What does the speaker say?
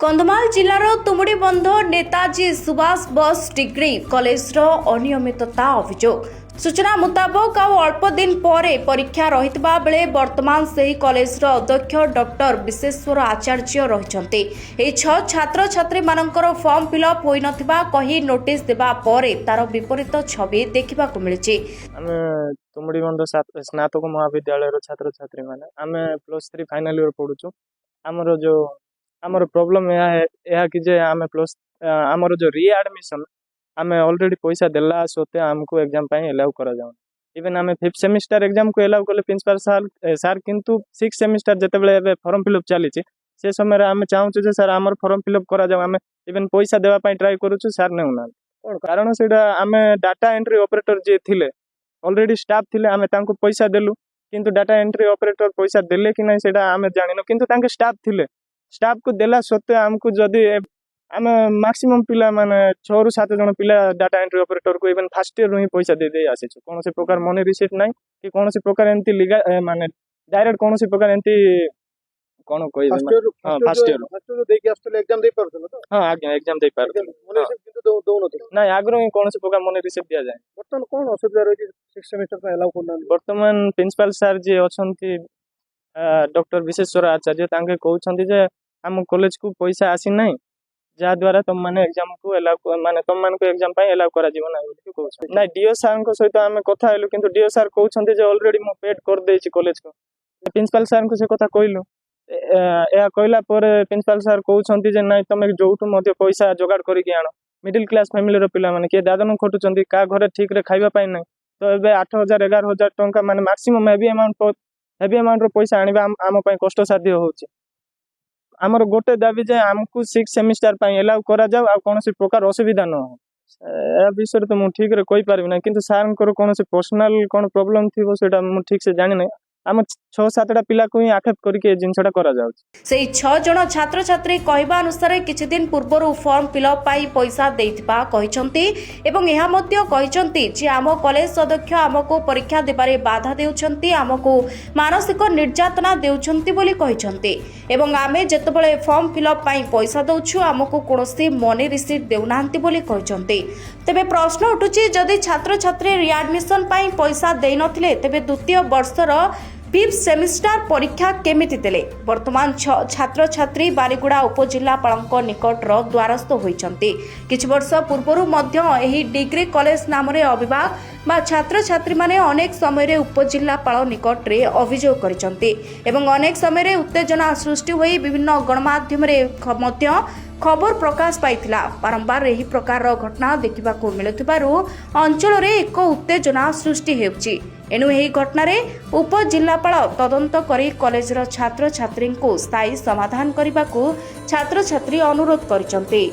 Kandhamal जिलार Tumudibandh Netaji Subhash Bose degree college अनियमितता अभियोग सूचना मुताबक अल्प दिन पर परीक्षा रहितबा बेले वर्तमान से कॉलेज अध्यक्ष डॉक्टर विश्वेश्वर आचार्य रहिछन्ते। ए छात्र छात्री मानकर फॉर्म फिलअप होई नथिबा कही नोटिस देबा परे तार विपरीत छवि देखिबा को मिलिछि। तुमुड़ीबंध स्नातक महाविद्यालय छात्र छात्री माने आमे +3 फाइनल ईयर पढुछु। आमर प्रॉब्लम यह कि जे आमे प्लस आमर जो रीएडमिशन आमे ऑलरेडी पैसा देला सोते हमको एग्जाम पाई अलाउ करा जाउ। इवन आमे 5th सेमिस्टर एग्जाम को अलाउ करले प्रिंसिपल सर किंतु 6th सेमिस्टर जते बेले एबे फॉर्म फिलअप चली से समय आमे चाहूछु जे सर आमर फॉर्म फिलअप करा जाउ। आमे इवन पैसा देवा पाई ट्राई करूछु सर ने उना कोन कारण सेडा आमे डाटा एंट्री ऑपरेटर जे थिले ऑलरेडी स्टाफ थिले आमे तांको पैसा देलु किंतु डाटा एंट्री ऑपरेटर पैसा देले कि नहीं सेडा आमे जानिनो किंतु तांके स्टाफ थिले स्टाफ को देला सत्ते हमको जदि आम मैक्सिमम पिला माने 6 ରୁ 7 जन पिला डाटा एंट्री ऑपरेटर को इवन फर्स्ट ईयर ही पैसा दे दे आसे कौन से प्रकार मनी रिसीट नहीं कि कौन से प्रकार एंती लीगल माने डायरेक्ट कौन से प्रकार एंती कोन कोइ फर्स्ट ईयर दे के आस्ते एग्जाम दे परथलो तो हां आज्ञा एग्जाम दे पार मनी रिसीट किंतु दो नथि नहीं आग्रो कौन से प्रकार मनी रिसीट दिया जाए। वर्तमान कोन असुविधा रही 6th सेमेस्टर का अलाउ करना वर्तमान प्रिंसिपल सर जे अछंती डॉक्टर विश्वेश्वर आचार्य तांके कहउछंती जे हम कॉलेज को पैसा आसी नहीं जा द्वारा तुम माने एग्जाम को अलाउ माने तुम मान को एग्जाम पाई अलाउ करा जीवन बोली कहउछ नहीं डीओ सर को सहित आमे कथा हेलु किंतु डीओ सर कहउछंती जे ऑलरेडी मो पेड कर देछि कॉलेज को प्रिंसिपल सर को से कथा कहलु या कहला पर प्रिंसिपल सर कहउछंती जे नहीं तुम जोठु मध्ये पैसा जोगाड़ करी के आनो मिडिल क्लास फैमिली रो पिला माने के दादन खटुचंती का घरे ठीक रे खाइबा पाई नहीं तो एबे 8000 11000 टंका माने मैक्सिमम हेवी अमाउंट रो पैसा आनिबा आम पई कष्ट साध्य होउछि। आमर गोटे दाबी जे हमको 6th सेमिस्टर पाई अलाउ करा जाउ आ कोनोसी प्रकार असुविधा न हो ए विषय तो मु ठीक रे कोइ पारबि ना किंतु सर को कोनोसी पर्सनल कोन प्रॉब्लम थिबो सेटा मु ठीक से जानि नै आम 6-7टा पिला को ही आक्षेप करके जिनसटा करा जाउ। सेई 6 जण छात्र छात्री कहबा अनुसार किछि दिन पूर्वरु फॉर्म फिलअप पाई पैसा देइथिबा कहिसंती एवं एहा मध्ये कहिसंती जे आम कॉलेज अध्यक्ष हमको परीक्षा देबारे बाधा देउछंती हमको मानसिक निर्यातना देउछंती बोली कहिसंती एवं आमे जेतबेले फॉर्म फिलअप पाई पैसा दउछु हमको कोनोसी मनी रिसीट देउनांती बोली कहिसंती। तेबे प्रश्न उठुची जदि छात्र छात्री रिएडमिशन पाई पैसा देइ नथिले तेबे द्वितीय वर्षर 5th सेमिस्टर परीक्षा केमिति देले। वर्तमान छात्र छात्री बारीगुड़ा उपजिल्लापाल निकटर द्वारस्थ होइछन्ति। किछ वर्ष पूर्वरु मध्य एही डिग्री कॉलेज नाम रे अभिभावक बा छात्र छात्री माने अनेक समय रे उपजिल्लापाल निकट रे अभियोग करिसन्ति एवं अनेक समय रे उत्तेजना सृष्टि होई विभिन्न गणमाध्यम रे मध्य खबर प्रकाश पाइथिला। बारंबार एही प्रकार घटना देखिबा को मिलुथिबारु अंचल रे एक उत्तेजना सृष्टि हेउछि। एनु एही घटना रे उपजिल्लापाल तदंत करी कॉलेजर छात्र छात्री को स्थायी समाधान करने को छात्र छात्री अनुरोध करिसन्ति।